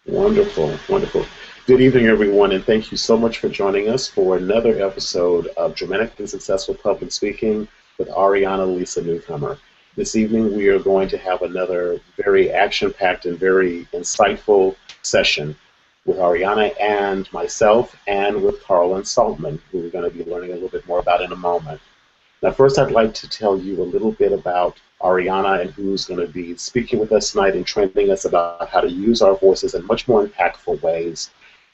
Wonderful, wonderful. Good evening, everyone, and thank you so much for joining us for another episode of Dramatically Successful Public Speaking with Ariana Lisa Newcomer. This evening, we are going to have another very action-packed and very insightful session with Ariana and myself and with Carlin Saltman, who we're going to be learning a little bit more about in a moment. Now, first, I'd like to tell you a little bit about Ariana and who's going to be speaking with us tonight and training us about how to use our voices in much more impactful ways,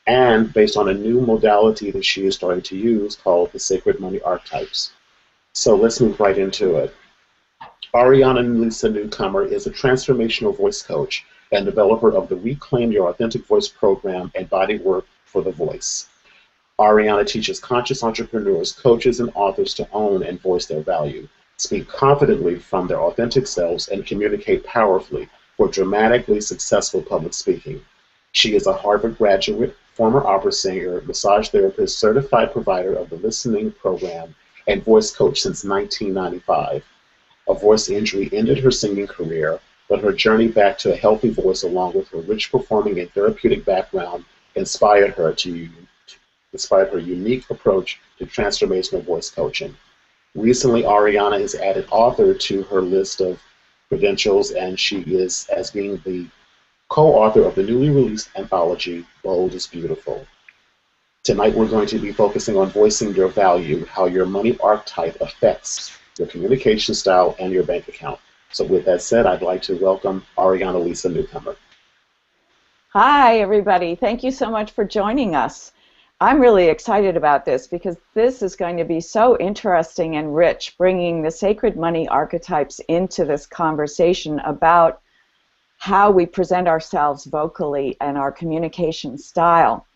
and based on a new modality that she is starting to use called the Sacred Money Archetypes. So let's move right into it. Ariana Lisa Newcomer is a transformational voice coach and developer of the Reclaim Your Authentic Voice program and bodywork for the voice. Ariana teaches conscious entrepreneurs, coaches, and authors to own and voice their value, speak confidently from their authentic selves, and communicate powerfully for dramatically successful public speaking. She is a Harvard graduate, former opera singer, massage therapist, certified provider of the listening program, and voice coach since 1995. A voice injury ended her singing career, but her journey back to a healthy voice, along with her rich performing and therapeutic background, inspired her unique approach to transformational voice coaching. Recently, Ariana has added author to her list of credentials, and she is as being the co-author of the newly released anthology, Bold is Beautiful. Tonight, we're going to be focusing on voicing your value, how your money archetype affects your communication style and your bank account. So with that said, I'd like to welcome Ariana Lisa Newcomer. Hi, everybody. Thank you so much for joining us. I'm really excited about this because this is going to be so interesting and rich, bringing the sacred money archetypes into this conversation about how we present ourselves vocally and our communication style.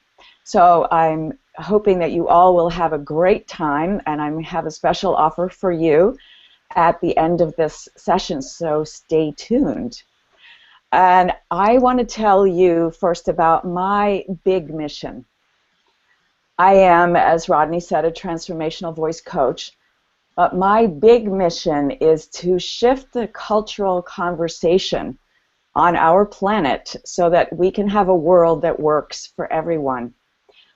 So I'm hoping that you all will have a great time, and I have a special offer for you at the end of this session, so stay tuned. And I want to tell you first about my big mission. I am, as Rodney said, a transformational voice coach, but my big mission is to shift the cultural conversation on our planet so that we can have a world that works for everyone.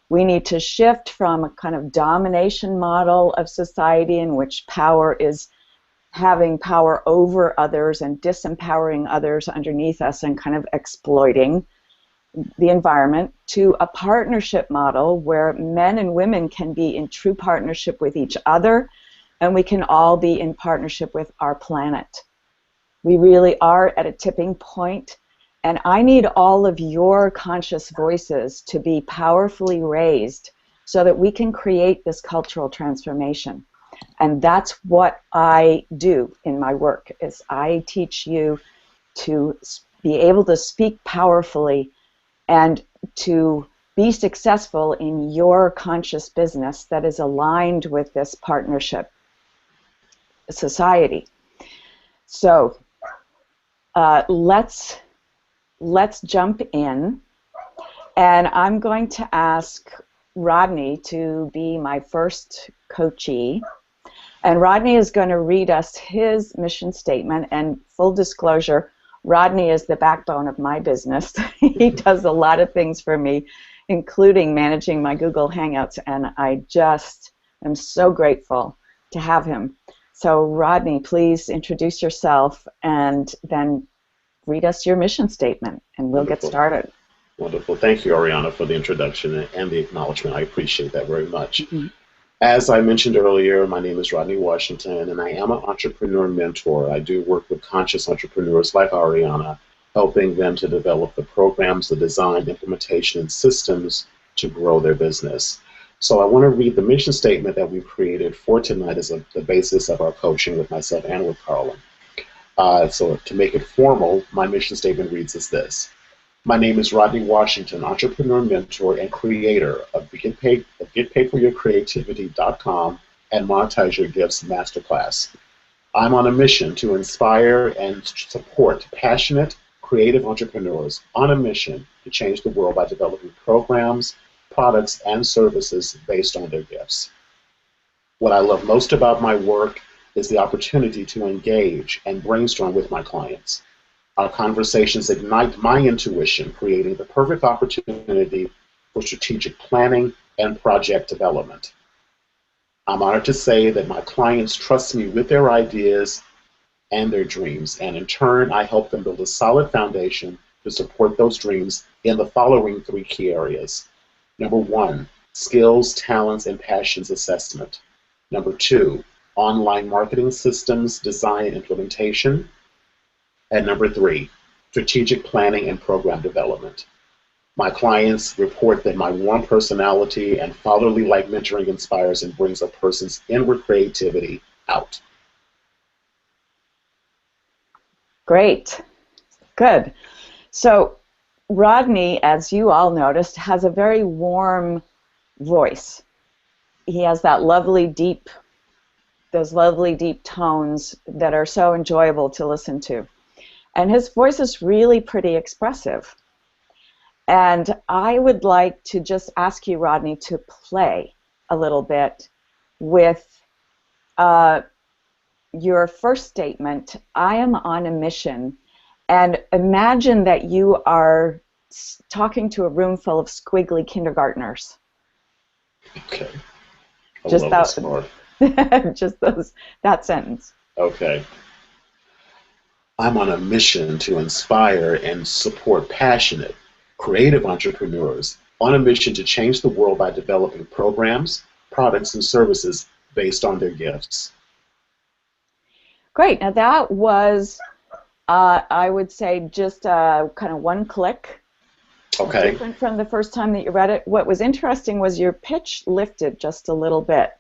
We need to shift from a kind of domination model of society in which power is having power over others and disempowering others underneath us and kind of exploiting the environment, to a partnership model where men and women can be in true partnership with each other, and we can all be in partnership with our planet. We really are at a tipping point, and I need all of your conscious voices to be powerfully raised so that we can create this cultural transformation. And that's what I do in my work, is I teach you to be able to speak powerfully and to be successful in your conscious business that is aligned with this partnership society. So let's jump in, and I'm going to ask Rodney to be my first coachee, and Rodney is going to read us his mission statement. And full disclosure, Rodney is the backbone of my business. He does a lot of things for me, including managing my Google Hangouts, and I just am so grateful to have him. So Rodney, please introduce yourself and then read us your mission statement, and we'll Wonderful. get started. Wonderful. Thank you, Ariana, for the introduction and the acknowledgement. I appreciate that very much. Mm-hmm. As I mentioned earlier, my name is Rodney Washington, and I am an entrepreneur mentor. I do work with conscious entrepreneurs like Ariana, helping them to develop the programs, the design, implementation, and systems to grow their business. So I want to read the mission statement that we've created for tonight as the basis of our coaching with myself and with Carlin. So to make it formal, my mission statement reads as this. My name is Rodney Washington, entrepreneur, mentor, and creator of GetPaidForYourCreativity.com and Monetize Your Gifts Masterclass. I'm on a mission to inspire and support passionate, creative entrepreneurs on a mission to change the world by developing programs, products, and services based on their gifts. What I love most about my work is the opportunity to engage and brainstorm with my clients. Our conversations ignite my intuition, creating the perfect opportunity for strategic planning and project development. I'm honored to say that my clients trust me with their ideas and their dreams, and in turn, I help them build a solid foundation to support those dreams in the following three key areas. Number one, skills, talents, and passions assessment. Number two, online marketing systems design and implementation. And number three, strategic planning and program development. My clients report that my warm personality and fatherly-like mentoring inspires and brings a person's inward creativity out. Great. Good. So Rodney, as you all noticed, has a very warm voice. He has that lovely deep, those lovely deep tones that are so enjoyable to listen to. And his voice is really pretty expressive. And I would like to just ask you, Rodney, to play a little bit with your first statement, I am on a mission. And imagine that you are talking to a room full of squiggly kindergartners. Okay. Just that sentence. Okay. I'm on a mission to inspire and support passionate, creative entrepreneurs on a mission to change the world by developing programs, products, and services based on their gifts. Great. Now that was, I would say, just kind of one click. Okay. Different from the first time that you read it. What was interesting was your pitch lifted just a little bit.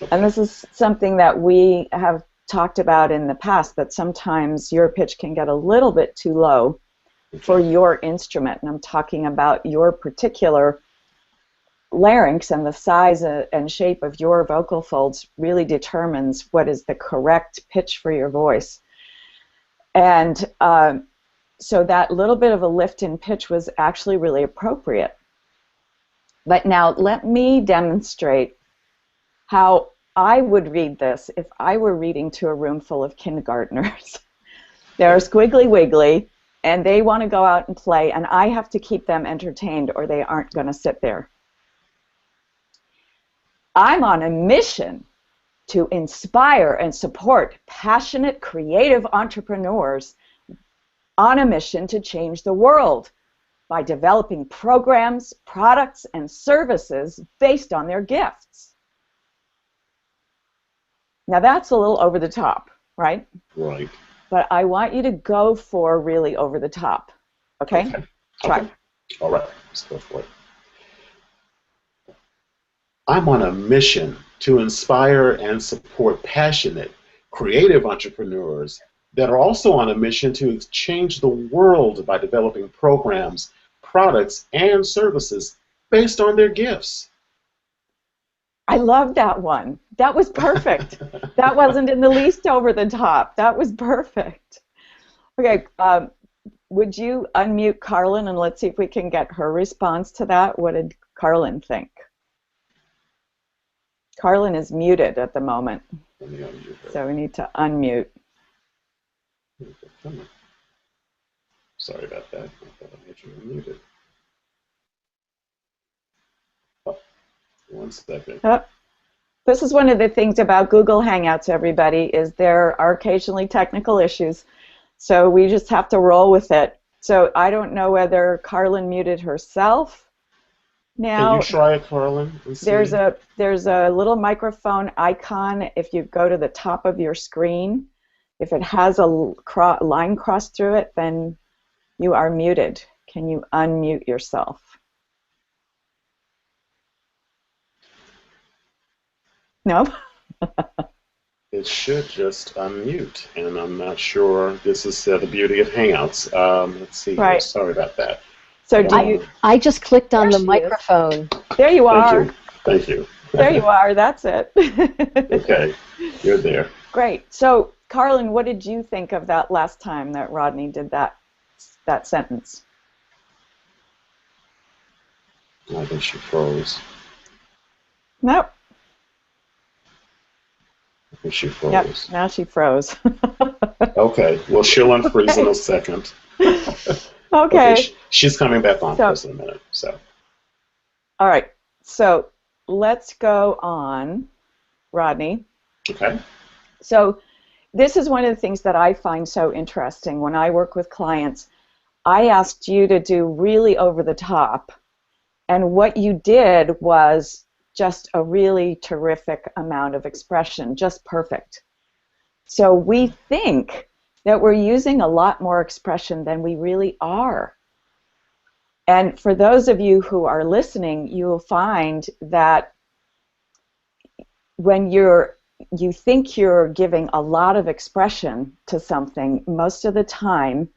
Okay. And this is something that we have talked about in the past, that sometimes your pitch can get a little bit too low for your instrument. And I'm talking about your particular larynx, and the size and shape of your vocal folds really determines what is the correct pitch for your voice. And so that little bit of a lift in pitch was actually really appropriate. But now let me demonstrate how I would read this if I were reading to a room full of kindergartners. They're squiggly wiggly, and they want to go out and play, and I have to keep them entertained or they aren't going to sit there. I'm on a mission to inspire and support passionate, creative entrepreneurs on a mission to change the world by developing programs, products, and services based on their gifts. Now that's a little over the top, right? Right. But I want you to go for really over the top. Okay? Try. Okay. All right. Let's go for it. I'm on a mission to inspire and support passionate, creative entrepreneurs that are also on a mission to change the world by developing programs, products, and services based on their gifts. I love that one. That was perfect. That wasn't in the least over the top. That was perfect. Okay, would you unmute Carlin and let's see if we can get her response to that? What did Carlin think? Carlin is muted at the moment, so we need to unmute. Sorry about that. I thought I had you unmuted. Oh, 1 second. This is one of the things about Google Hangouts, everybody, is there are occasionally technical issues, so we just have to roll with it. So I don't know whether Carlin muted herself. Now, can you try it, Carlin? There's a little microphone icon if you go to the top of your screen. If it has a line crossed through it, then you are muted. Can you unmute yourself? No? It should just unmute, and I'm not sure. This is the beauty of Hangouts. Let's see. Right. Sorry about that. So I just clicked on the microphone. There you are. Thank you. There you are. That's it. Okay. You're there. Great. So, Carlin, what did you think of that last time that Rodney did that sentence? I think she froze. Nope. I think she froze. Yep. Now she froze. Okay. Well, she'll unfreeze in a second. Okay. She's coming back on for us in a minute. So. All right. So let's go on, Rodney. Okay. So this is one of the things that I find so interesting when I work with clients. I asked you to do really over the top, and what you did was just a really terrific amount of expression, just perfect. So we think that we're using a lot more expression than we really are. And for those of you who are listening, you will find that when you think you're giving a lot of expression to something, most of the time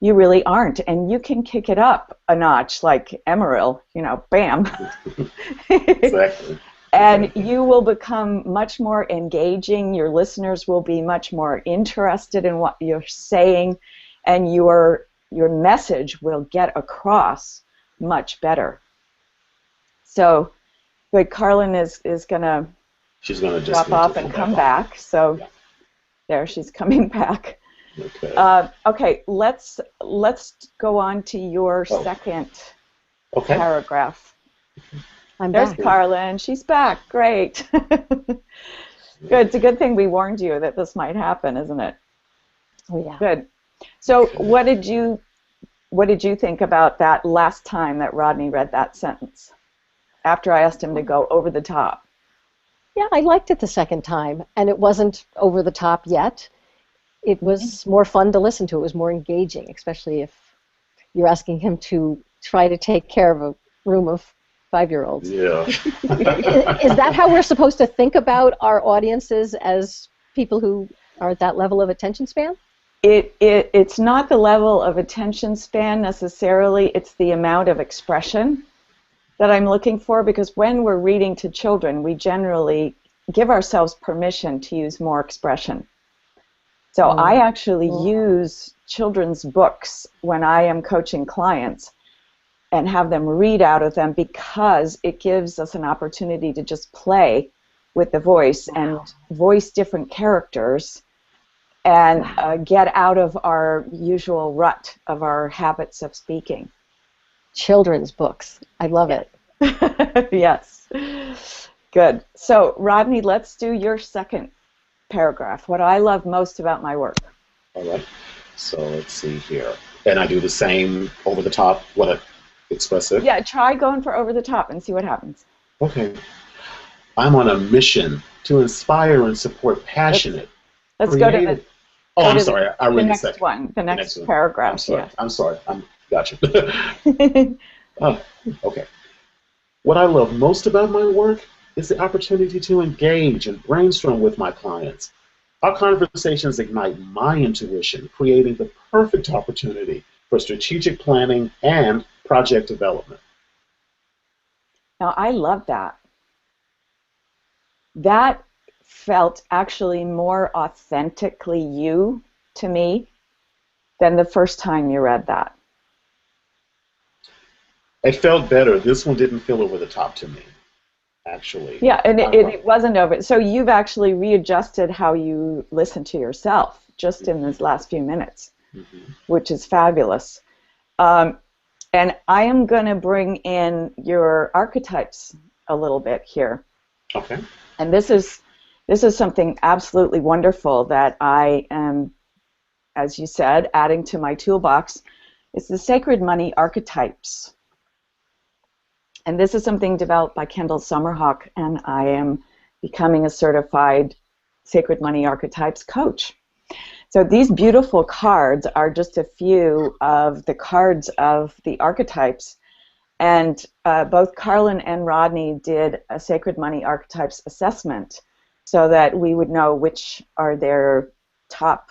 you really aren't, and you can kick it up a notch like Emeril, bam. Exactly. And you will become much more engaging, your listeners will be much more interested in what you're saying, and your message will get across much better. So, but Carlin is going to drop off and come back. So, yeah. There, she's coming back. Okay. Okay, let's go on to your second paragraph. There's back. Carlin. She's back. Great. Good. It's a good thing we warned you that this might happen, isn't it? Oh yeah. Good. So, what did you think about that last time that Rodney read that sentence? After I asked him to go over the top. Yeah, I liked it the second time, and it wasn't over the top yet. It was more fun to listen to. It was more engaging, especially if you're asking him to try to take care of a room of 5-year-olds. Yeah. Is that how we're supposed to think about our audiences as people who are at that level of attention span? It's not the level of attention span necessarily. It's the amount of expression that I'm looking for, because when we're reading to children, we generally give ourselves permission to use more expression. So I actually use children's books when I am coaching clients and have them read out of them, because it gives us an opportunity to just play with the voice and voice different characters and get out of our usual rut of our habits of speaking. Children's books. I love it. Yes. Good. So, Rodney, let's do your second paragraph. What I love most about my work. All right. So let's see here. And I do the same over the top, expressive? Yeah, try going for over the top and see what happens. Okay. I'm on a mission to inspire and support passionate. Let's go to the... I'm sorry. I read the next one. The next paragraph. I'm sorry. Yeah. I'm sorry. Gotcha. Okay. What I love most about my work is the opportunity to engage and brainstorm with my clients. Our conversations ignite my intuition, creating the perfect opportunity for strategic planning and project development. Now, I love that. That felt actually more authentically you to me than the first time you read that. It felt better. This one didn't feel over the top to me, actually. Yeah, and it wasn't over. So you've actually readjusted how you listen to yourself just in these last few minutes, which is fabulous. And I am going to bring in your archetypes a little bit here. Okay. And this is something absolutely wonderful that I am, as you said, adding to my toolbox. It's the Sacred Money Archetypes. And this is something developed by Kendall Summerhawk, and I am becoming a certified Sacred Money Archetypes coach. So these beautiful cards are just a few of the cards of the archetypes. And both Carlin and Rodney did a Sacred Money Archetypes assessment so that we would know which are their top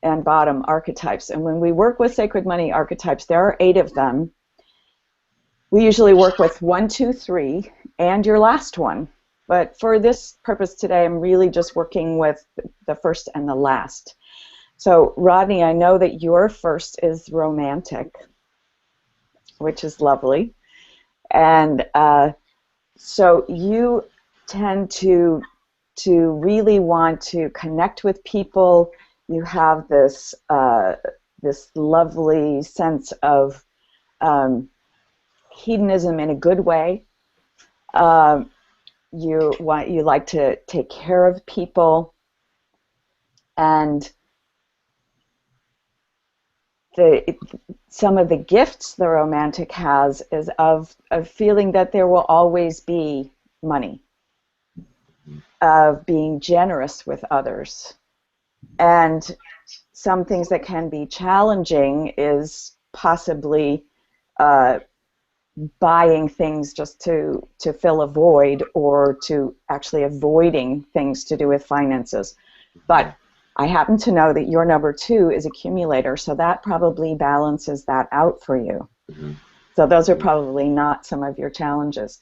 and bottom archetypes. And when we work with Sacred Money Archetypes, there are 8 of them. We usually work with 1, 2, 3, and your last one. But for this purpose today, I'm really just working with the first and the last. So, Rodney, I know that your first is romantic, which is lovely. And so you tend to really want to connect with people. You have this this lovely sense of hedonism in a good way. You like to take care of people, and some of the gifts the romantic has is of feeling that there will always be money, of being generous with others. And some things that can be challenging is possibly buying things just to fill a void, or to actually avoiding things to do with finances. But I happen to know that your number 2 is accumulator, so that probably balances that out for you. Mm-hmm. So those are probably not some of your challenges.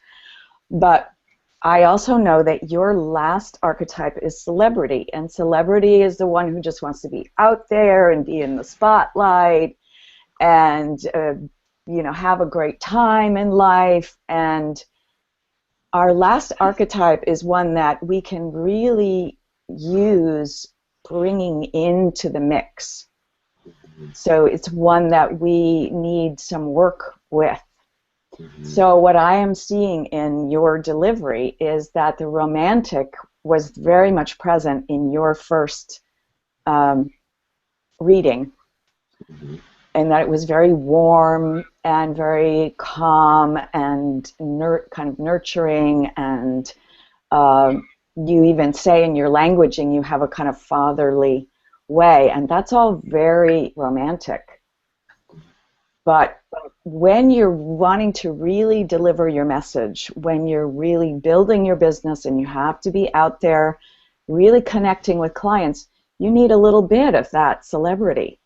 But I also know that your last archetype is celebrity, and celebrity is the one who just wants to be out there and be in the spotlight and have a great time in life. And our last archetype is one that we can really use bringing into the mix. So it's one that we need some work with. So what I am seeing in your delivery is that the romantic was very much present in your first reading, and that it was very warm and very calm and kind of nurturing, and you even say in your languaging you have a kind of fatherly way, and that's all very romantic. But when you're wanting to really deliver your message, when you're really building your business and you have to be out there really connecting with clients, you need a little bit of that celebrity.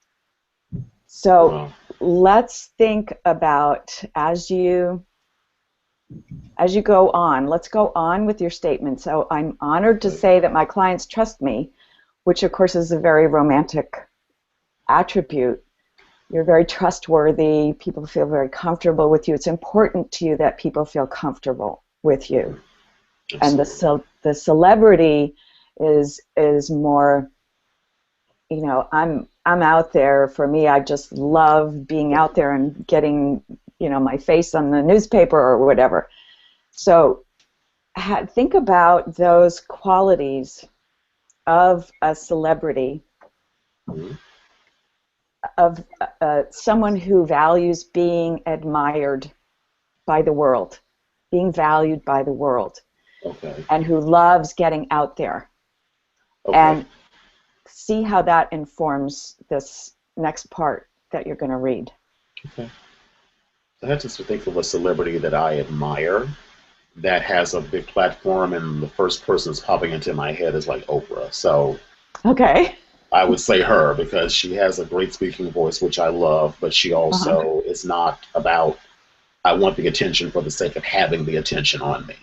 So let's think about, as you go on, let's go on with your statement. So I'm honored to say that my clients trust me, which of course is a very romantic attribute. You're very trustworthy. People feel very comfortable with you. It's important to you that people feel comfortable with you. Absolutely. And the celebrity is more, I'm out there. For me, I just love being out there and getting, my face on the newspaper or whatever. So think about those qualities of a celebrity, of someone who values being admired by the world, being valued by the world, and who loves getting out there. And see how that informs this next part that you're going to read. I have to think of a celebrity that I admire that has a big platform, and the first person that's popping into my head is like Oprah. So I would say her, because she has a great speaking voice, which I love, but she also is not about, I want the attention for the sake of having the attention on me,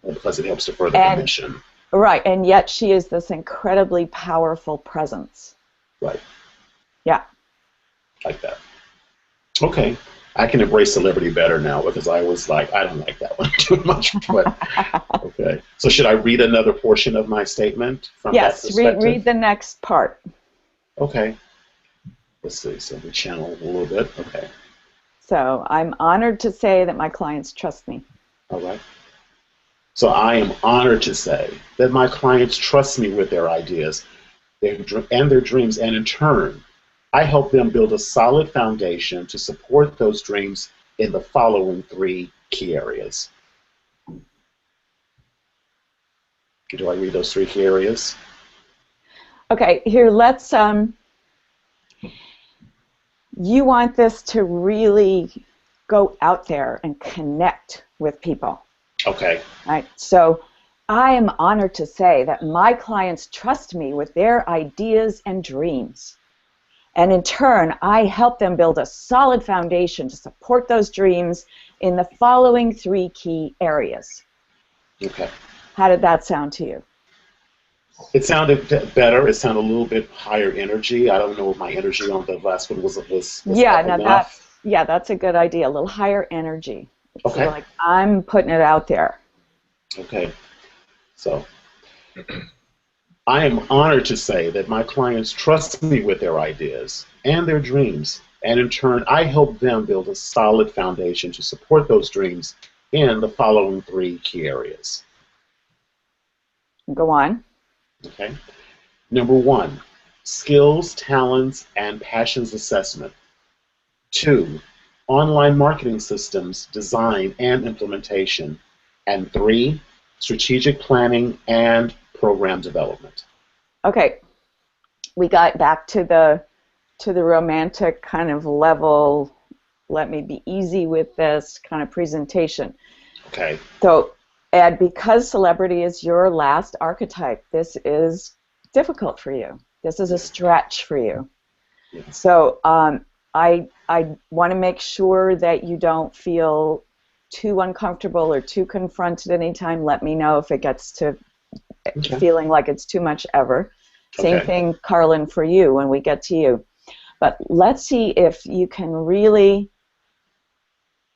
because it helps to further the mission. Right, and yet she is this incredibly powerful presence. Right. Yeah. Like that. Okay. I can embrace celebrity better now, because I was like, I don't like that one too much. But okay. So should I read another portion of my statement from that perspective? Read the next part. Okay. Let's see. So we channel a little bit. Okay. So I'm honored to say that my clients trust me. All right. So I am honored to say that my clients trust me with their ideas and their dreams, and in turn, I help them build a solid foundation to support those dreams in the following 3 key areas. Do I read those 3 key areas? Okay, here, let's, you want this to really go out there and connect with people. Okay. Right. So I am honored to say that my clients trust me with their ideas and dreams. And in turn, I help them build a solid foundation to support those dreams in the following 3 key areas. Okay. How did that sound to you? It sounded better. It sounded a little bit higher energy. I don't know if my energy on the last one was yeah, now enough. That's a good idea. A little higher energy. Okay. So like I'm putting it out there. Okay. So I am honored to say that my clients trust me with their ideas and their dreams, and in turn, I help them build a solid foundation to support those dreams in the following three key areas. Go on. Okay. Number one, skills, talents, and passions assessment. Two, online marketing systems design and implementation. And three, strategic planning and program development. Okay, we got back to the romantic kind of level, let me be easy with this kind of presentation. Okay. So, Ed, because celebrity is your last archetype, this is difficult for you. This is a stretch for you. Yeah. So I want to make sure that you don't feel too uncomfortable or too confronted anytime. Let me know if it gets to feeling like it's too much ever. Same thing, Carlin, for you when we get to you. But let's see if you can really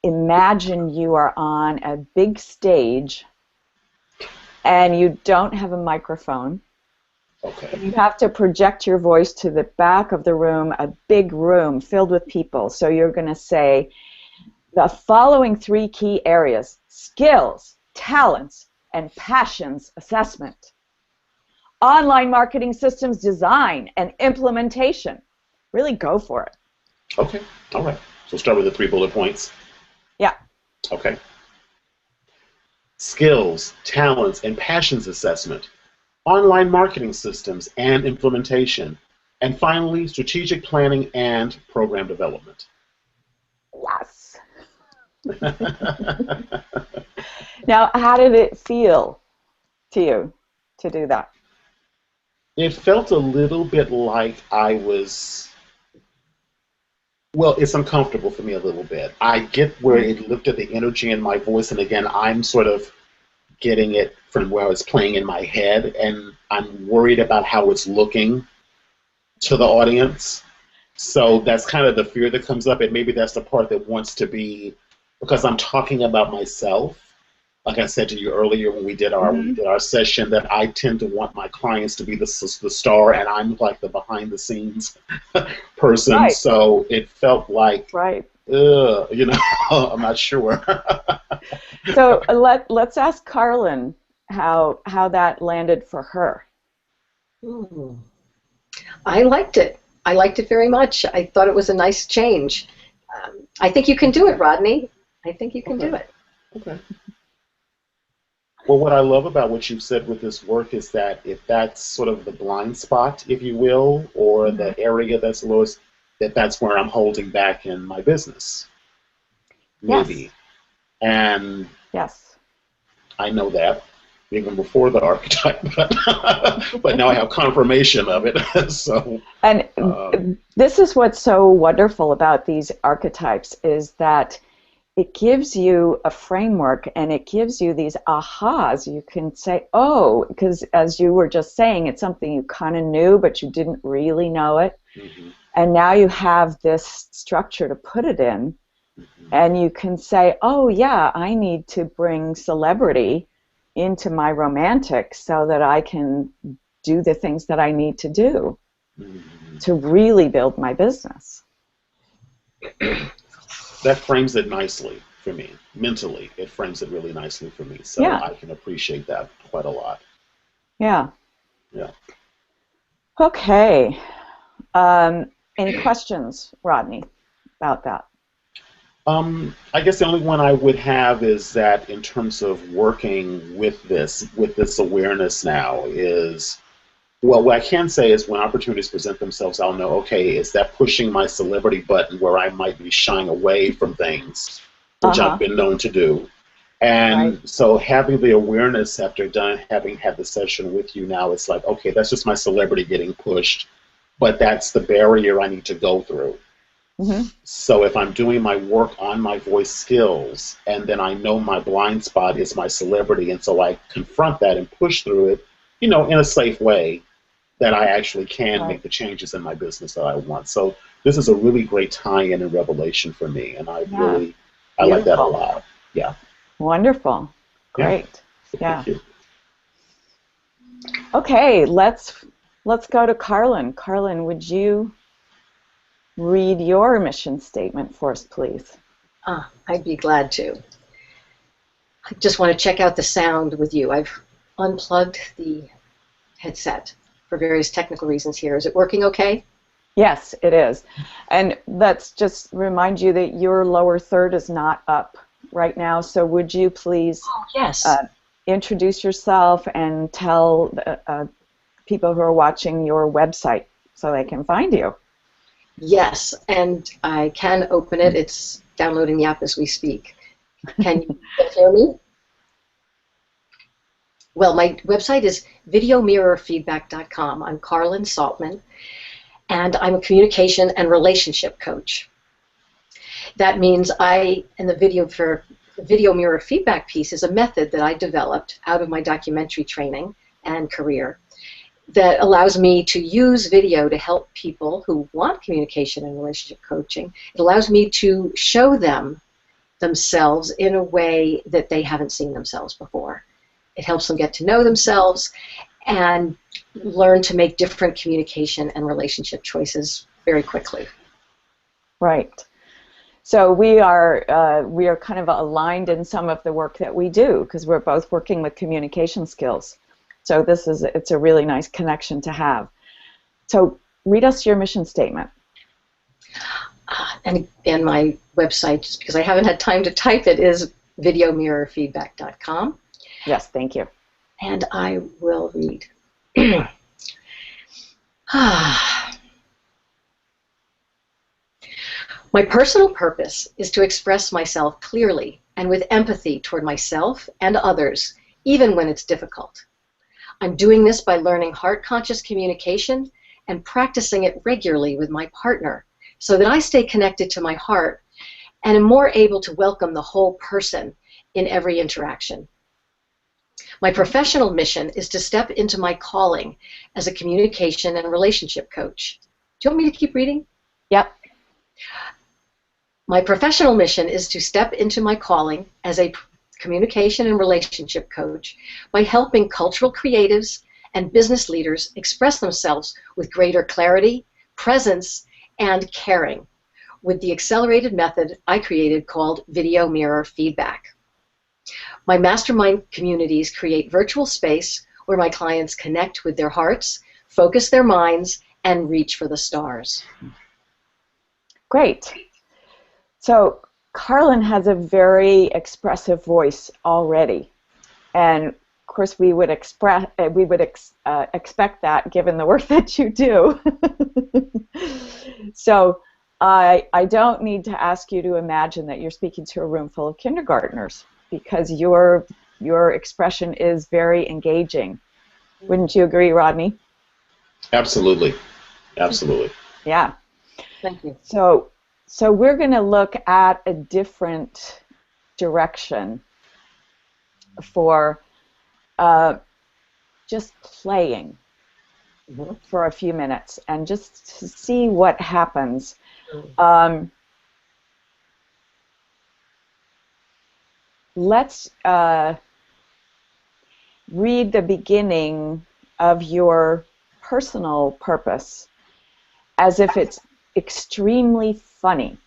imagine you are on a big stage and you don't have a microphone. Okay. You have to project your voice to the back of the room, a big room filled with people. So you're going to say the following three key areas: skills, talents, and passions assessment. Online marketing systems design and implementation. Really go for it. Okay. All right. So start with the 3 bullet points. Yeah. Okay. Skills, talents, and passions assessment. Online marketing systems and implementation. And finally, strategic planning and program development. Yes. Now, how did it feel to you to do that? It felt a little bit like I was, well, it's uncomfortable for me a little bit. I get where it lifted the energy in my voice, and again, I'm sort of getting it from where it's playing in my head, and I'm worried about how it's looking to the audience. So that's kind of the fear that comes up, and maybe that's the part that wants to be, because I'm talking about myself. Like I said to you earlier when we did our session, that I tend to want my clients to be the star, and I'm like the behind the scenes person. Right. So it felt like, you know, I'm not sure. So let's ask Carlin how that landed for her. I liked it. I liked it very much. I thought it was a nice change. I think you can do it, Rodney. I think you can do it. Okay. Well, what I love about what you've said with this work is that if that's sort of the blind spot, if you will, or the area that's lowest, that's where I'm holding back in my business. Maybe. Yes. And yes, I know that even before the archetype, but now I have confirmation of it. So. And this is what's so wonderful about these archetypes is that it gives you a framework and it gives you these ahas. You can say, oh, because as you were just saying, it's something you kind of knew, but you didn't really know it. Mm-hmm. And now you have this structure to put it in, and you can say, oh, yeah, I need to bring celebrity into my romantic so that I can do the things that I need to do to really build my business. That frames it nicely for me. Mentally, it frames it really nicely for me. So yeah. I can appreciate that quite a lot. Yeah. Yeah. Okay. Any questions, Rodney, about that? I guess the only one I would have is that in terms of working with this awareness now is, well, what I can say is when opportunities present themselves, I'll know, okay, is that pushing my celebrity button where I might be shying away from things, which I've been known to do. And so having the awareness after having had the session with you now, it's like, okay, that's just my celebrity getting pushed, but that's the barrier I need to go through. Mm-hmm. So if I'm doing my work on my voice skills, and then I know my blind spot is my celebrity, and so I confront that and push through it, you know, in a safe way, that I actually can make the changes in my business that I want. So this is a really great tie-in and revelation for me, and I like that a lot. Yeah. Wonderful. Great. Yeah. Thank you. Okay, let's go to Carlin. Carlin, would you read your mission statement for us, please? I'd be glad to. I just want to check out the sound with you. I've unplugged the headset for various technical reasons here. Is it working okay? Yes, it is. And let's just remind you that your lower third is not up right now, so would you please introduce yourself and tell people who are watching your website so they can find you? Yes, and I can open it. It's downloading the app as we speak. Can you hear me? Well, my website is videomirrorfeedback.com. I'm Carlin Saltman, and I'm a communication and relationship coach. That means the video mirror feedback piece is a method that I developed out of my documentary training and career that allows me to use video to help people who want communication and relationship coaching. It allows me to show them themselves in a way that they haven't seen themselves before. It helps them get to know themselves and learn to make different communication and relationship choices very quickly. Right. So we are kind of aligned in some of the work that we do because we're both working with communication skills. So it's a really nice connection to have. So read us your mission statement. And my website, just because I haven't had time to type it, is videomirrorfeedback.com. Yes, thank you. And I will read. My personal purpose is to express myself clearly and with empathy toward myself and others, even when it's difficult. I'm doing this by learning heart-conscious communication and practicing it regularly with my partner so that I stay connected to my heart and am more able to welcome the whole person in every interaction. My professional mission is to step into my calling as a communication and relationship coach. Do you want me to keep reading? Yep. My professional mission is to step into my calling as a communication and relationship coach by helping cultural creatives and business leaders express themselves with greater clarity, presence, and caring with the accelerated method I created called Video Mirror Feedback. My mastermind communities create virtual space where my clients connect with their hearts, focus their minds, and reach for the stars. Great. So Carlin has a very expressive voice already, and of course we would expect that given the work that you do. So I don't need to ask you to imagine that you're speaking to a room full of kindergartners because your expression is very engaging. Wouldn't you agree, Rodney? Absolutely. Absolutely. Yeah. Thank you. So we're going to look at a different direction for just playing for a few minutes and just to see what happens. Let's read the beginning of your personal purpose as if it's extremely funny.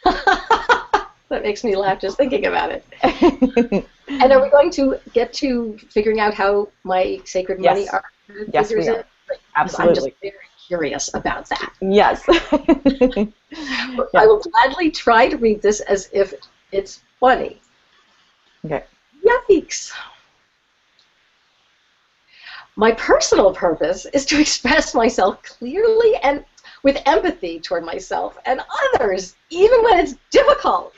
That makes me laugh just thinking about it. And are we going to get to figuring out how my sacred money yes, we are. Absolutely. I'm just very curious about that. Yes. I will gladly try to read this as if it's funny. Okay. Yikes. My personal purpose is to express myself clearly and with empathy toward myself and others, even when it's difficult.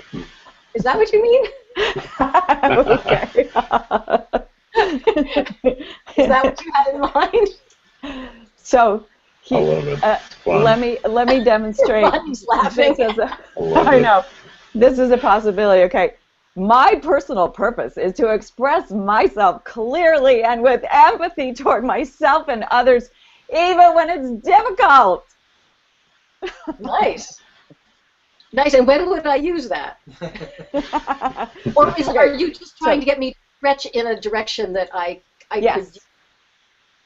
Is that what you mean? Okay. Is that what you had in mind? So, let me demonstrate. He's laughing. I know. This is a possibility. Okay. My personal purpose is to express myself clearly and with empathy toward myself and others, even when it's difficult. Nice. Nice. And when would I use that? Or are you just trying to get me to stretch in a direction that I yes. could?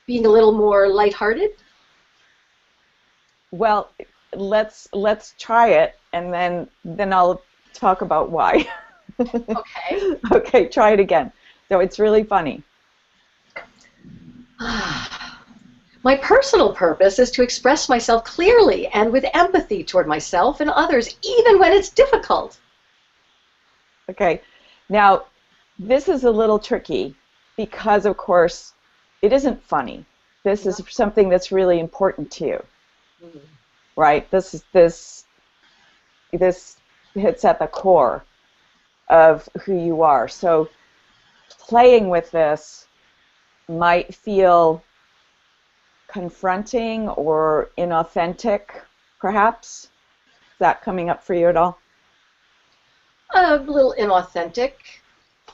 being a little more lighthearted? Well, let's try it, and then I'll talk about why. Okay. Okay, try it again. So it's really funny. My personal purpose is to express myself clearly and with empathy toward myself and others, even when it's difficult. Okay, now this is a little tricky because, of course, it isn't funny. This is something that's really important to you, right? This hits at the core of who you are. So playing with this might feel confronting or inauthentic, perhaps. Is that coming up for you at all? A little inauthentic,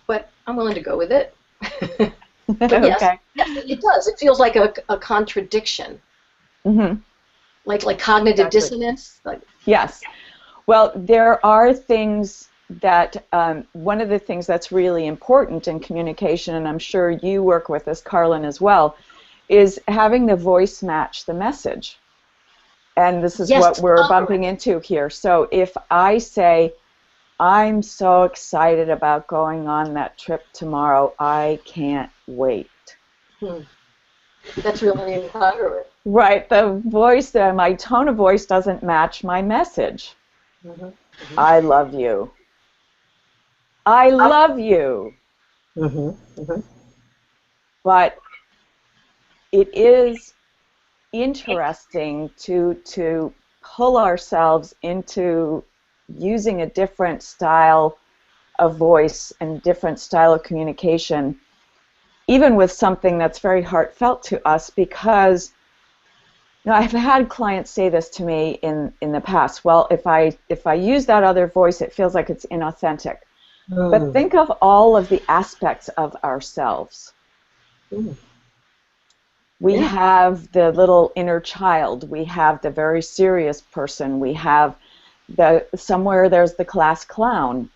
but I'm willing to go with it. But yes, Okay. yes, it does. It feels like a contradiction, Mm-hmm. like cognitive Exactly. dissonance. Like, Yes. Well, there are things that, one of the things that's really important in communication, and I'm sure you work with this, Carlin, as well, is having the voice match the message. And this is yes, what we're bumping into here. So if I say, I'm so excited about going on that trip tomorrow, I can't wait. That's really incongruent. Right, the voice, my tone of voice doesn't match my message. Mm-hmm. I love you. I love you. Mm-hmm. Mm-hmm. But it is interesting to pull ourselves into using a different style of voice and different style of communication, even with something that's very heartfelt to us, because I've had clients say this to me in the past. Well, if I use that other voice, it feels like it's inauthentic. But think of all of the aspects of ourselves. We have the little inner child. We have the very serious person. We have somewhere there's the class clown.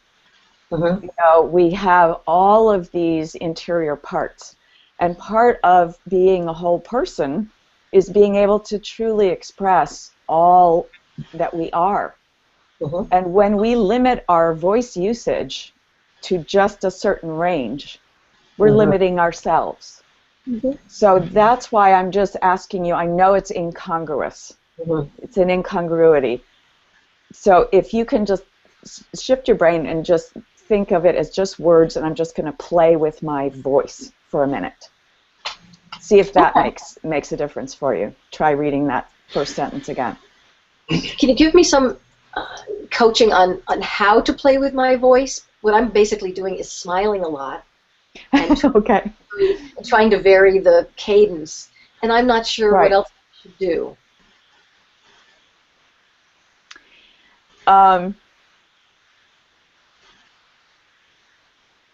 We have all of these interior parts. And part of being a whole person is being able to truly express all that we are. And when we limit our voice usage to just a certain range, we're limiting ourselves. So that's why I'm just asking you, I know it's incongruous. It's an incongruity. So if you can just shift your brain and just think of it as just words, and I'm just going to play with my voice for a minute. See if that makes a difference for you. Try reading that first sentence again. Can you give me some coaching on how to play with my voice? What I'm basically doing is smiling a lot and Okay. trying to vary the cadence, and I'm not sure Right. what else I should do.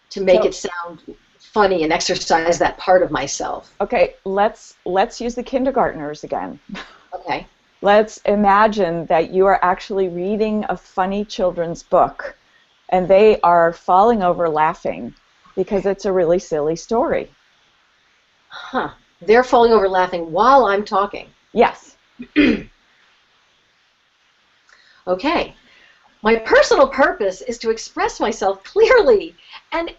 To make it sound funny and exercise that part of myself. Okay, let's use the kindergartners again. Okay. Let's imagine that you are actually reading a funny children's book, and they are falling over laughing because it's a really silly story. Huh. They're falling over laughing while I'm talking. Yes. Okay. My personal purpose is to express myself clearly and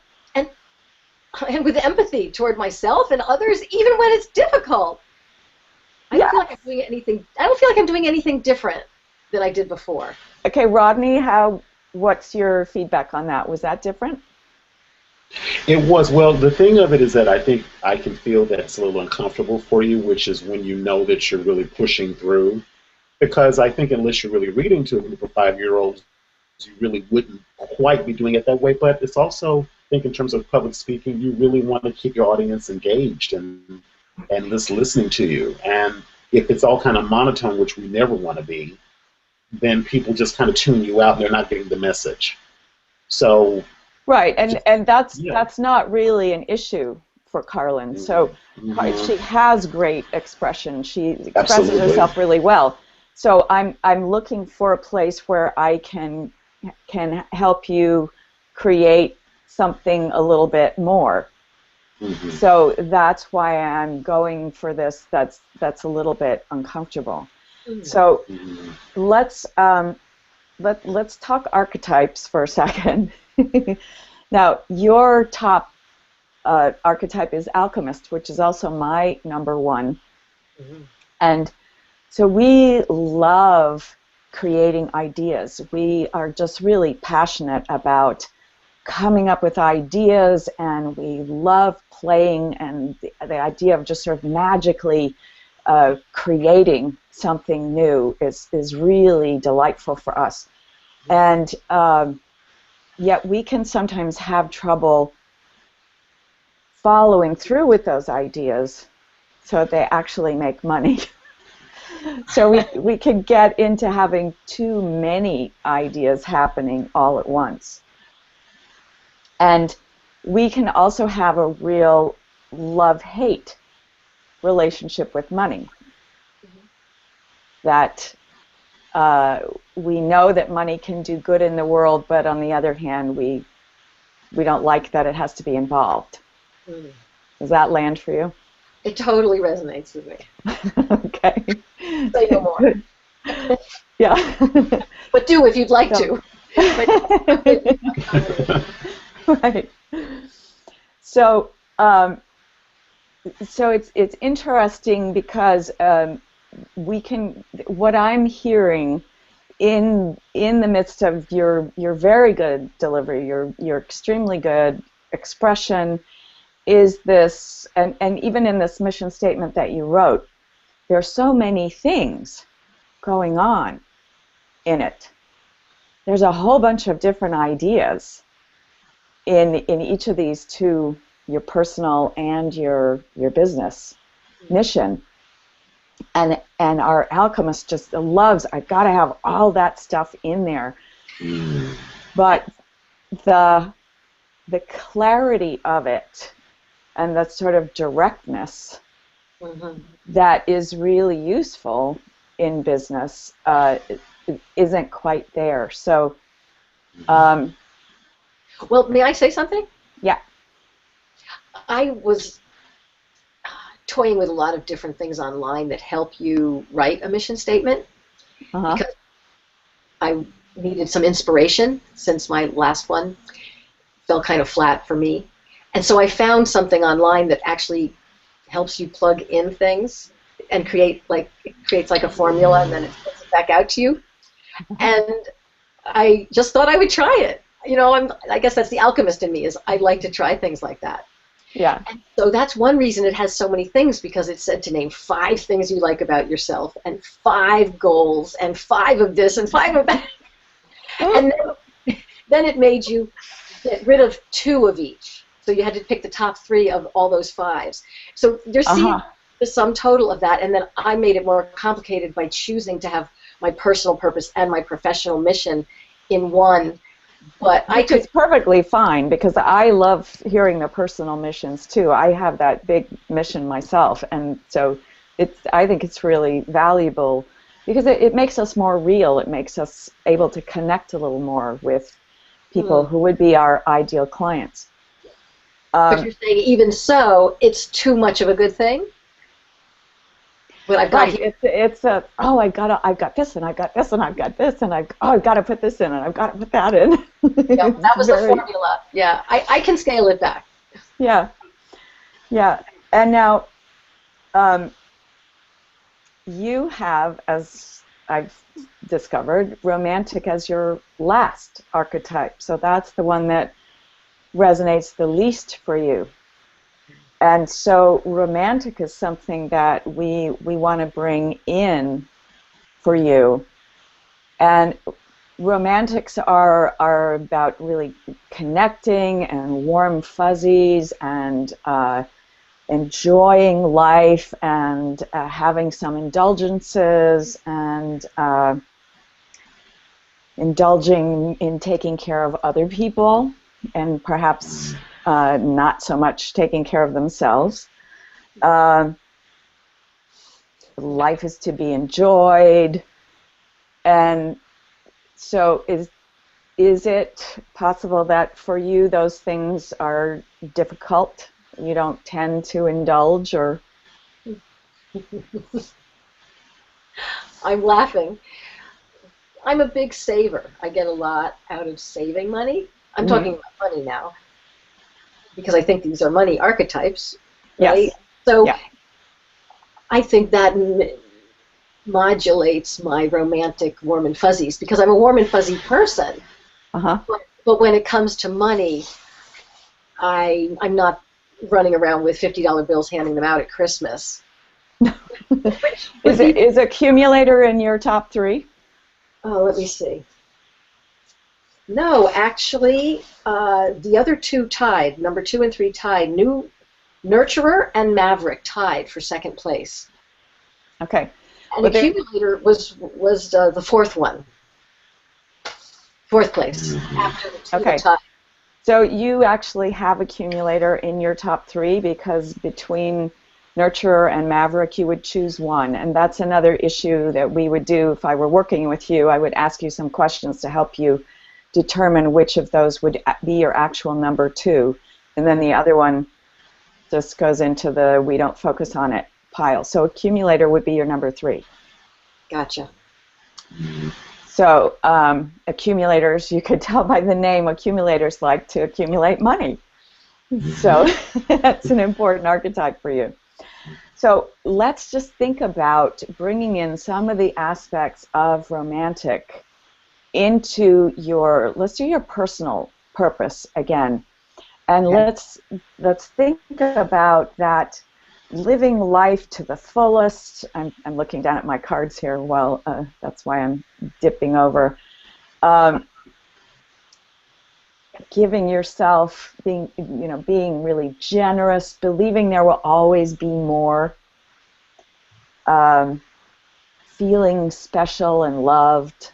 with empathy toward myself and others, even when it's difficult. I don't feel like I'm doing anything. I don't feel like I'm doing anything different than I did before. Okay, Rodney, what's your feedback on that? Was that different? It was. Well, the thing of it is that I think I can feel that it's a little uncomfortable for you, which is when you know that you're really pushing through. Because I think unless you're really reading to a group of 5-year-olds, you really wouldn't quite be doing it that way. But it's also, I think in terms of public speaking, you really want to keep your audience engaged and just listening to you. And if it's all kind of monotone, which we never want to be, then people just kind of tune you out and they're not getting the message. So right, and that's not really an issue for Carlin. So she has great expression. She expresses herself really well. So I'm looking for a place where I can help you create something a little bit more. Mm-hmm. So that's why I'm going for this. That's a little bit uncomfortable. Mm-hmm. So Mm-hmm. let's talk archetypes for a second. Now, your top archetype is alchemist, which is also my number one. Mm-hmm. And so we love creating ideas. We are just really passionate about coming up with ideas, and we love playing, and the idea of just sort of magically creating something new is really delightful for us. And yet we can sometimes have trouble following through with those ideas so they actually make money. So we could get into having too many ideas happening all at once. And we can also have a real love-hate relationship with money. That we know that money can do good in the world, but on the other hand, we don't like that it has to be involved. Mm. Does that land for you? It totally resonates with me. Okay. Say no more. Good. Yeah. But do if you'd like to. Right. So, so it's interesting because we can. What I'm hearing in the midst of your very good delivery, your extremely good expression, is this, and even in this mission statement that you wrote, there are so many things going on in it. There's a whole bunch of different ideas in each of these two, your personal and your business mission. And our alchemist just loves, I've got to have all that stuff in there. Mm. But the clarity of it and that sort of directness that is really useful in business isn't quite there. So, well, may I say something? Yeah. I was toying with a lot of different things online that help you write a mission statement because I needed some inspiration since my last one fell kind of flat for me. And so I found something online that actually helps you plug in things and creates like a formula, and then it puts it back out to you. And I just thought I would try it. You know, I guess that's the alchemist in me, is I like to try things like that. Yeah. And so that's one reason it has so many things, because it said to name 5 things you like about yourself, and 5 goals, and 5 of this, and 5 of that. And then it made you get rid of 2 of each. So you had to pick the top 3 of all those 5s. So you're seeing the sum total of that, and then I made it more complicated by choosing to have my personal purpose and my professional mission in one. But it's perfectly fine, because I love hearing the personal missions too. I have that big mission myself, and so I think it's really valuable because it makes us more real. It makes us able to connect a little more with people who would be our ideal clients. But you're saying even so, it's too much of a good thing? But I've got I've got this, and I've got this, and I've got this, and I've got to put this in, and I've got to put that in. Yeah, that was the formula. Yeah, I can scale it back. Yeah, yeah. And now, you have, as I've discovered, romantic as your last archetype. So that's the one that resonates the least for you. And so romantic is something that we want to bring in for you. And romantics are about really connecting and warm fuzzies and enjoying life and having some indulgences and indulging in taking care of other people and perhaps not so much taking care of themselves. Life is to be enjoyed. And so is it possible that for you those things are difficult? you don't tend to indulge, or? I'm laughing. I'm a big saver. I get a lot out of saving money. I'm talking about money now because I think these are money archetypes, right? Yes. So yeah. I think that modulates my romantic warm and fuzzies because I'm a warm and fuzzy person. Uh-huh. But when it comes to money, I'm not running around with $50 bills handing them out at Christmas. Is accumulator in your top 3? Oh, let me see. No, actually, the other 2 tied. Number 2 and 3 tied. Nurturer and Maverick tied for second place. Okay. And accumulator was the 4th one. 4th place after the 2 tied. So you actually have accumulator in your top 3 because between Nurturer and Maverick you would choose one, and that's another issue that we would do if I were working with you. I would ask you some questions to help you determine which of those would be your actual number 2, and then the other one just goes into the we don't focus on it pile. So accumulator would be your number 3. Gotcha. So accumulators, you could tell by the name, accumulators like to accumulate money. So that's an important archetype for you. So let's just think about bringing in some of the aspects of romantic into your, let's do your personal purpose again. And let's think about that living life to the fullest. I'm looking down at my cards here. Well, that's why I'm dipping over. Giving yourself, being really generous, believing there will always be more, feeling special and loved.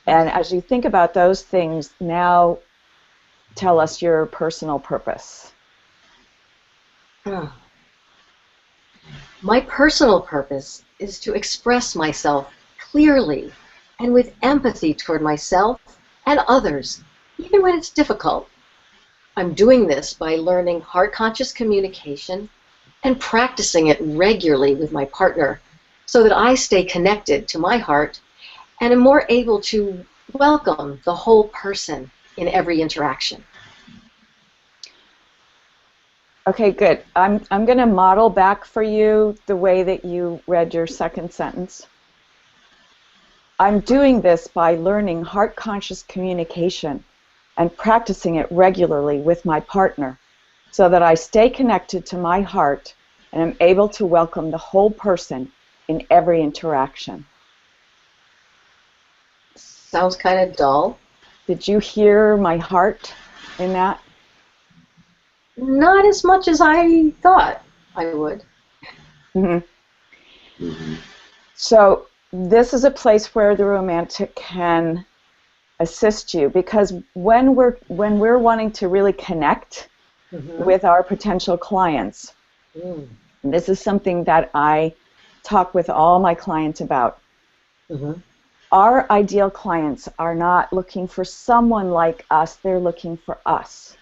And as you think about those things, now tell us your personal purpose. My personal purpose is to express myself clearly and with empathy toward myself and others, even when it's difficult. I'm doing this by learning heart-conscious communication and practicing it regularly with my partner so that I stay connected to my heart and am more able to welcome the whole person in every interaction. Okay, good. I'm going to model back for you the way that you read your second sentence. I'm doing this by learning heart-conscious communication and practicing it regularly with my partner so that I stay connected to my heart and am able to welcome the whole person in every interaction. Sounds kind of dull. Did you hear my heart in that? Not as much as I thought I would. So this is a place where the romantic can assist you, because when we're wanting to really connect with our potential clients, this is something that I talk with all my clients about. Our ideal clients are not looking for someone like us, they're looking for us.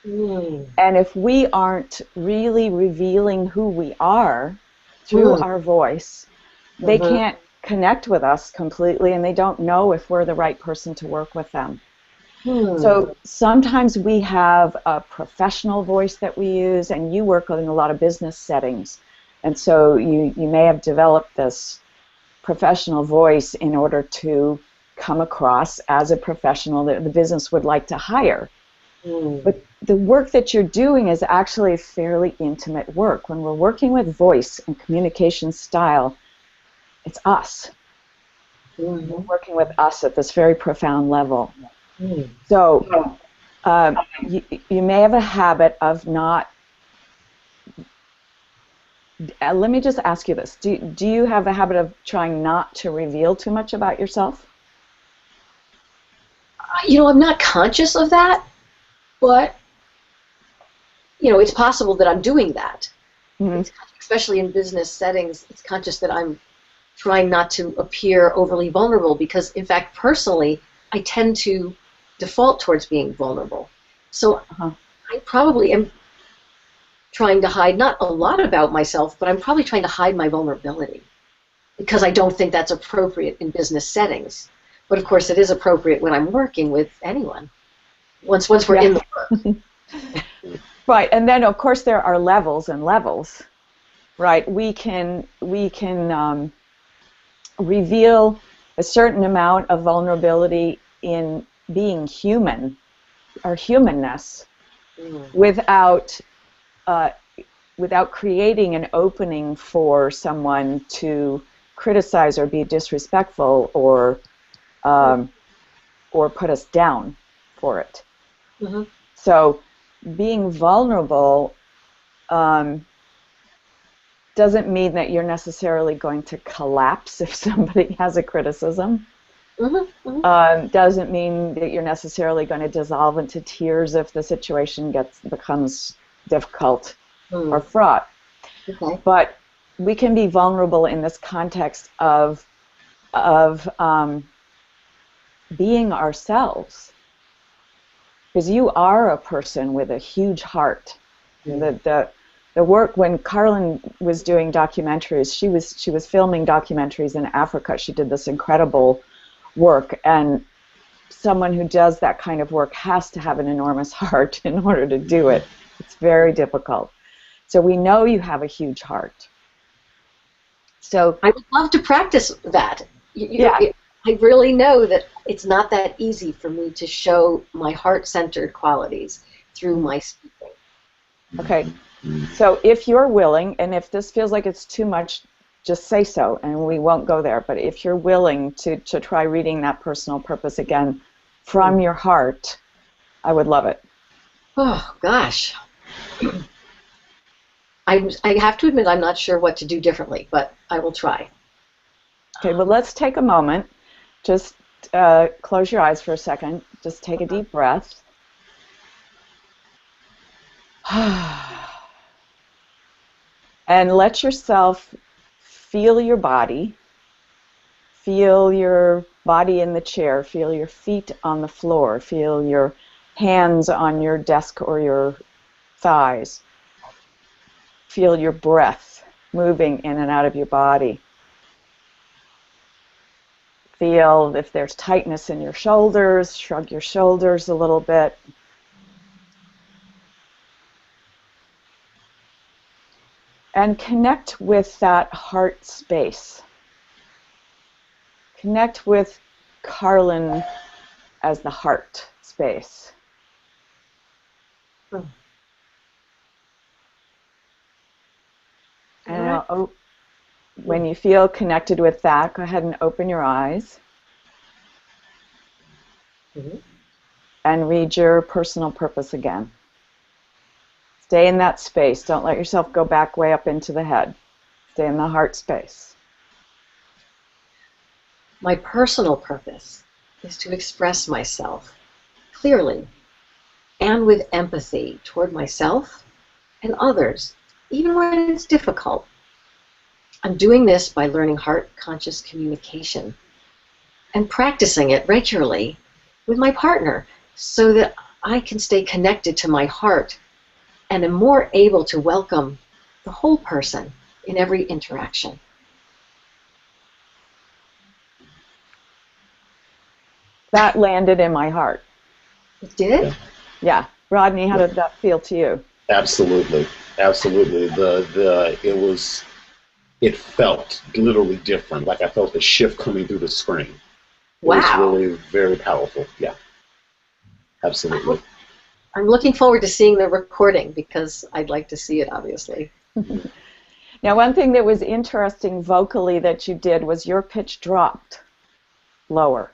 And if we aren't really revealing who we are through our voice, they can't connect with us completely, and they don't know if we're the right person to work with them. So sometimes we have a professional voice that we use, and you work in a lot of business settings, and so you may have developed this professional voice in order to come across as a professional that the business would like to hire. But the work that you're doing is actually fairly intimate work. When we're working with voice and communication style, it's us. We're working with us at this very profound level. So you may have a habit of not... let me just ask you this. Do you have a habit of trying not to reveal too much about yourself? I'm not conscious of that, but it's possible that I'm doing that. Especially in business settings, it's conscious that I'm trying not to appear overly vulnerable because, in fact, personally, I tend to default towards being vulnerable. So I probably am trying to hide not a lot about myself, but I'm probably trying to hide my vulnerability because I don't think that's appropriate in business settings. But of course, it is appropriate when I'm working with anyone. Once we're in the work. Right, and then of course there are levels and levels. Right, we can reveal a certain amount of vulnerability in being human, our humanness, without creating an opening for someone to criticize or be disrespectful or put us down for it. Mm-hmm. So being vulnerable doesn't mean that you're necessarily going to collapse if somebody has a criticism. Mm-hmm. Mm-hmm. Doesn't mean that you're necessarily going to dissolve into tears if the situation becomes difficult or fraught. Okay. But we can be vulnerable in this context of being ourselves, because you are a person with a huge heart. The work when Carlin was doing documentaries, she was filming documentaries in Africa. She did this incredible work, and someone who does that kind of work has to have an enormous heart in order to do it. It's very difficult. So we know you have a huge heart. So I would love to practice that. Yeah. I really know that it's not that easy for me to show my heart-centered qualities through my speaking. Okay. So if you're willing, and if this feels like it's too much, just say so, and we won't go there. But if you're willing to try reading that personal purpose again from your heart, I would love it. Oh, gosh. I have to admit I'm not sure what to do differently, but I will try. Okay, well, let's take a moment. Just close your eyes for a second. Just take a deep breath. And let yourself feel your body. Feel your body in the chair. Feel your feet on the floor. Feel your hands on your desk or your thighs. Feel your breath moving in and out of your body. Feel if there's tightness in your shoulders. Shrug your shoulders a little bit. And connect with that heart space. Connect with Carlin as the heart space. And when you feel connected with that, go ahead and open your eyes. And read your personal purpose again. Stay in that space. Don't let yourself go back way up into the head. Stay in the heart space. My personal purpose is to express myself clearly and with empathy toward myself and others, even when it's difficult. I'm doing this by learning heart-conscious communication and practicing it regularly with my partner so that I can stay connected to my heart and am more able to welcome the whole person in every interaction. That landed in my heart. It did? Yeah. Rodney, how did that feel to you? Absolutely. Absolutely. It felt literally different. Like I felt the shift coming through the screen. It was really very powerful. Yeah. Absolutely. I'm looking forward to seeing the recording because I'd like to see it, obviously. Now, one thing that was interesting vocally that you did was your pitch dropped lower.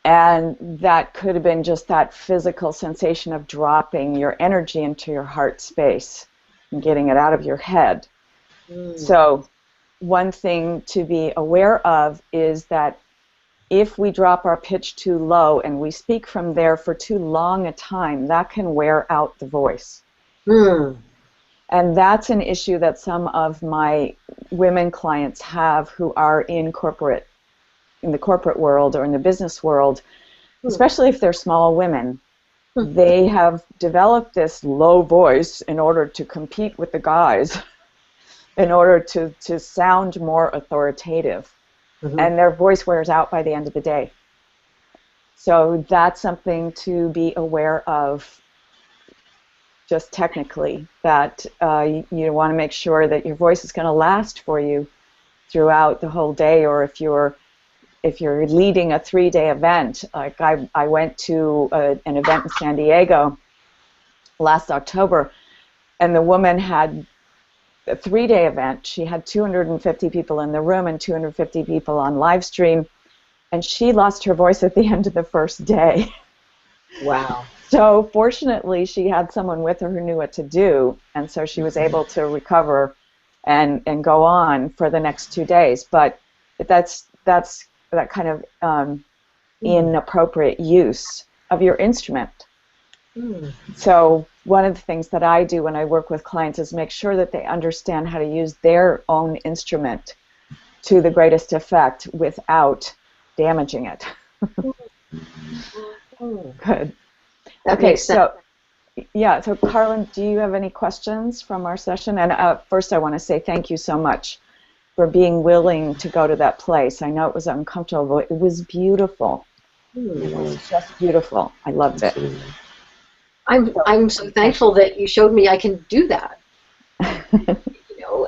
And that could have been just that physical sensation of dropping your energy into your heart space and getting it out of your head. So one thing to be aware of is that if we drop our pitch too low and we speak from there for too long a time, that can wear out the voice. And that's an issue that some of my women clients have who are in the corporate world or in the business world, especially if they're small women. they have developed this low voice in order to compete with the guys, in order to sound more authoritative. And their voice wears out by the end of the day. So that's something to be aware of just technically, that you want to make sure that your voice is going to last for you throughout the whole day, or if you're leading a 3-day event. Like I went to an event in San Diego last October, and the woman had a 3-day event. She had 250 people in the room and 250 people on live stream, and she lost her voice at the end of the first day. Wow. So fortunately, she had someone with her who knew what to do, and so she was able to recover and go on for the next 2 days. But that's that kind of inappropriate use of your instrument. So one of the things that I do when I work with clients is make sure that they understand how to use their own instrument to the greatest effect without damaging it. Good. That Okay, makes sense. So Carlin, do you have any questions from our session? And first I want to say thank you so much for being willing to go to that place. I know it was uncomfortable, but it was beautiful. It was just beautiful. I loved it. I'm so thankful that you showed me I can do that.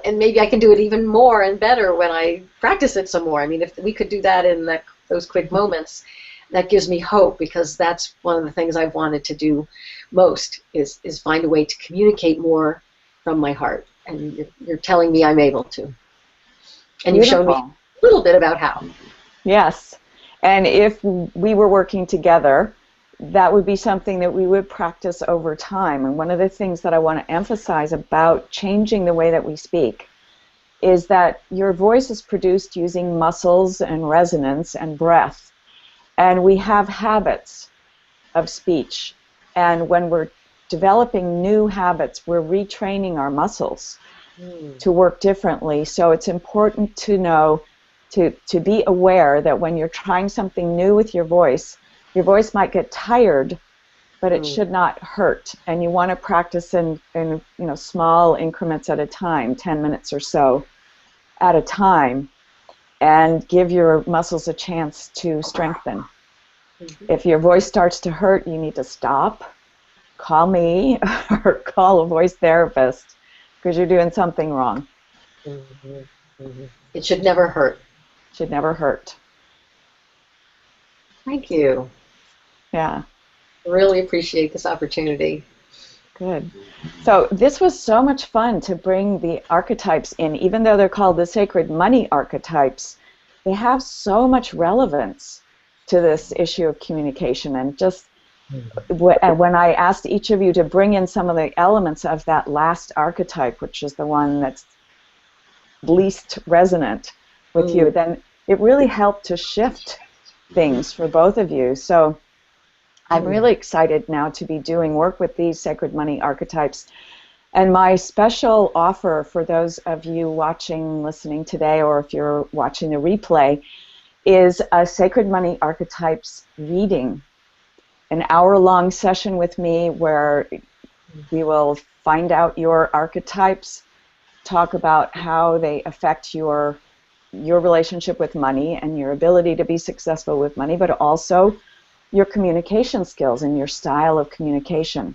And maybe I can do it even more and better when I practice it some more. I mean, if we could do that in those quick moments, that gives me hope, because that's one of the things I've wanted to do most, is find a way to communicate more from my heart. And you're telling me I'm able to. And you've shown me a little bit about how. Yes. And if we were working together, that would be something that we would practice over time. And one of the things that I want to emphasize about changing the way that we speak is that your voice is produced using muscles and resonance and breath. And we have habits of speech. And when we're developing new habits, we're retraining our muscles to work differently. So it's important to know, to be aware that when you're trying something new with your voice might get tired, but it should not hurt. And you want to practice in small increments at a time, 10 minutes or so at a time, and give your muscles a chance to strengthen. If your voice starts to hurt, you need to stop, call me, or call a voice therapist, because you're doing something wrong. It should never hurt. Should never hurt. Thank you. Yeah. I really appreciate this opportunity. Good. So this was so much fun to bring the archetypes in. Even though they're called the sacred money archetypes, they have so much relevance to this issue of communication. And just when I asked each of you to bring in some of the elements of that last archetype, which is the one that's least resonant with you, then it really helped to shift things for both of you. So I'm really excited now to be doing work with these sacred money archetypes. And my special offer for those of you watching, listening today, or if you're watching the replay, is a sacred money archetypes reading, an hour-long session with me where we will find out your archetypes, talk about how they affect your relationship with money and your ability to be successful with money, but also your communication skills and your style of communication.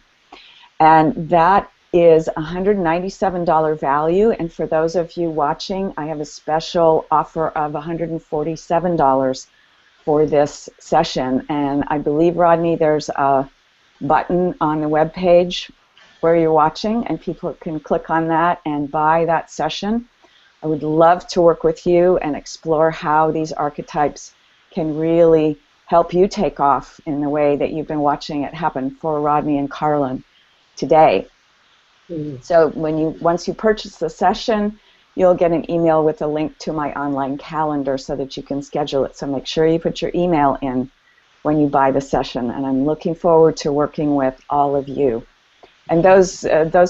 And that is $197 value, and for those of you watching, I have a special offer of $147 for this session. And I believe, Rodney, there's a button on the web page where you're watching, and people can click on that and buy that session. I would love to work with you and explore how these archetypes can really help you take off in the way that you've been watching it happen for Rodney and Carlin today. So once you purchase the session, you'll get an email with a link to my online calendar so that you can schedule it. So make sure you put your email in when you buy the session, and I'm looking forward to working with all of you. And those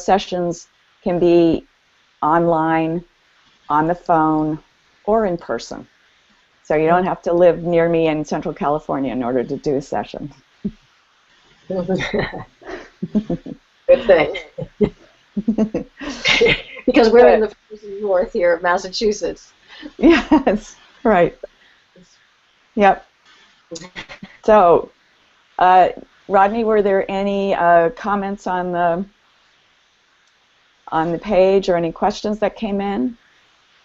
sessions can be online, on the phone, or in person. So you don't have to live near me in Central California in order to do a session. Good thing. Because we're in the frozen north here of Massachusetts. Yes, right. Yep. So, Rodney, were there any comments on the page or any questions that came in?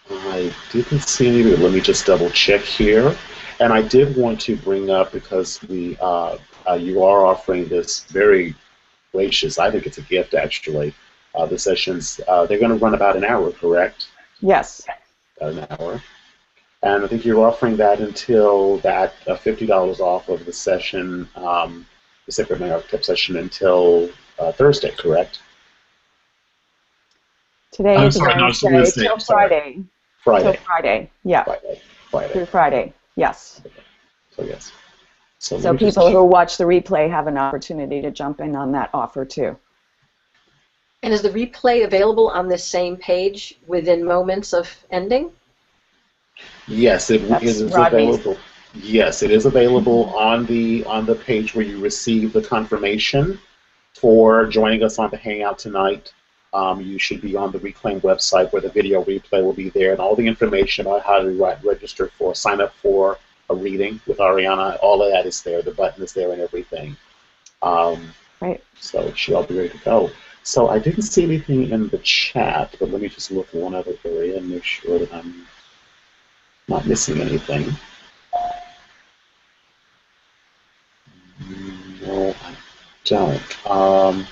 I didn't see any, but let me just double check here. And I did want to bring up, because you are offering this very gracious, I think it's a gift actually. The sessions, they're going to run about an hour, correct? Yes. About an hour. And I think you're offering that until that $50 off of the session, the Sacred Money Archetype session until Thursday, correct? Today is Wednesday, till Friday. Friday. Till Friday, yeah. Friday. Through Friday, yes. Okay. So yes. So people who watch the replay have an opportunity to jump in on that offer too. And is the replay available on this same page within moments of ending? Yes, it is available. Yes, it is available on the page where you receive the confirmation for joining us on the Hangout tonight. You should be on the Reclaim website where the video replay will be there, and all the information about how to register for, sign up for a reading with Ariana. All of that is there. The button is there and everything. Right. So it should all be ready to go. So I didn't see anything in the chat, but let me just look at one other area and make sure that I'm not missing anything. No, I don't.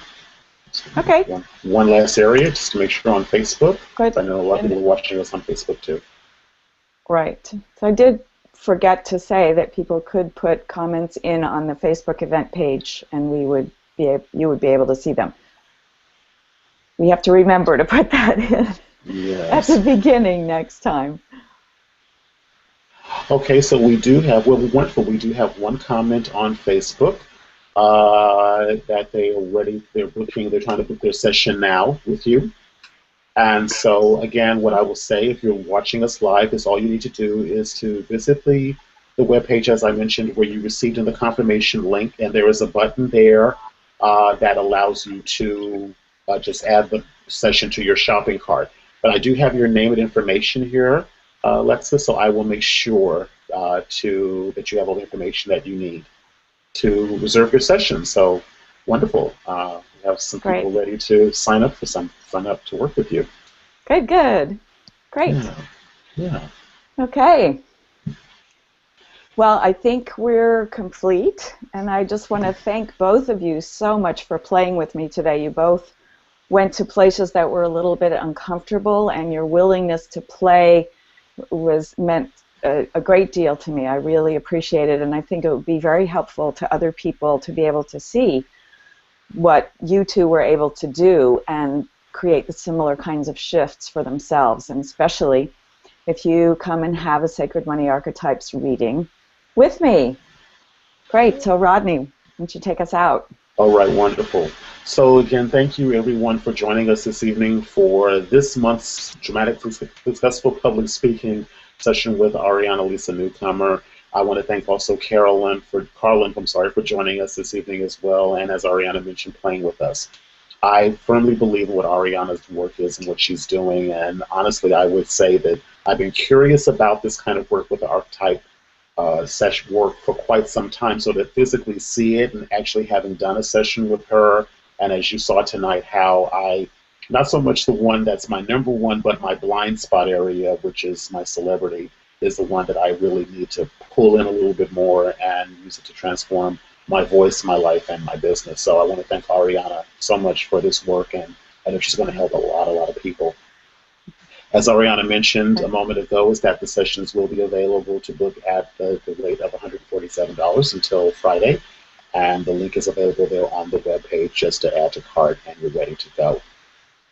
Okay. One last area, just to make sure on Facebook. Good. I know a lot of people are watching us on Facebook too. Right. So I did forget to say that people could put comments in on the Facebook event page, and you would be able to see them. We have to remember to put that in at the beginning next time. Okay, so we do have one comment on Facebook that they're trying to book their session now with you. And so again, what I will say, if you're watching us live, is all you need to do is to visit the webpage, as I mentioned, where you received in the confirmation link, and there is a button there that allows you to just add the session to your shopping cart. But I do have your name and information here, Lexa, so I will make sure that you have all the information that you need to reserve your session. So wonderful. We have some people ready to sign up to work with you. Good. Great. Yeah. Okay. Well, I think we're complete, and I just want to thank both of you so much for playing with me today. You both went to places that were a little bit uncomfortable, and your willingness to play meant a great deal to me. I really appreciate it, and I think it would be very helpful to other people to be able to see what you two were able to do and create the similar kinds of shifts for themselves, and especially if you come and have a Sacred Money Archetypes reading with me. Great. So Rodney, why don't you take us out? All right, wonderful. So again, thank you everyone for joining us this evening for this month's Dramatically Successful Public Speaking session with Ariana Lisa Newcomer. I want to thank also Carolyn for joining us this evening as well, and as Ariana mentioned, playing with us. I firmly believe in what Ariana's work is and what she's doing, and honestly, I would say that I've been curious about this kind of work with the archetype session work for quite some time, so to physically see it and actually having done a session with her, and as you saw tonight, how not so much the one that's my number one, but my blind spot area, which is my celebrity, is the one that I really need to pull in a little bit more and use it to transform my voice, my life, and my business. So I want to thank Ariana so much for this work, and I know she's going to help a lot of people. As Ariana mentioned a moment ago, is that the sessions will be available to book at the rate of $147 until Friday, and the link is available there on the webpage just to add to cart, and you're ready to go.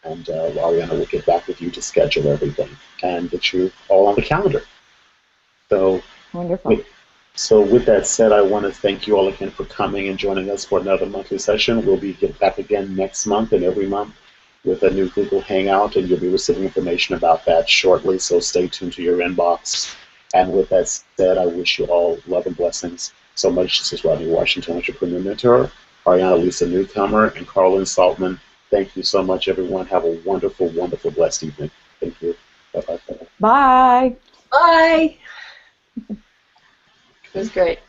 And Ariana will get back with you to schedule everything and get you all on the calendar. So, wonderful. So with that said, I want to thank you all again for coming and joining us for another monthly session. We'll be back again next month and every month with a new Google Hangout, and you'll be receiving information about that shortly, so stay tuned to your inbox. And with that said, I wish you all love and blessings so much. This is Rodney Washington, Entrepreneur Mentor, Ariana Lisa Newcomer, and Carlin Saltman. Thank you so much, everyone. Have a wonderful, wonderful, blessed evening. Thank you. Bye-bye. Bye. Bye. It was great.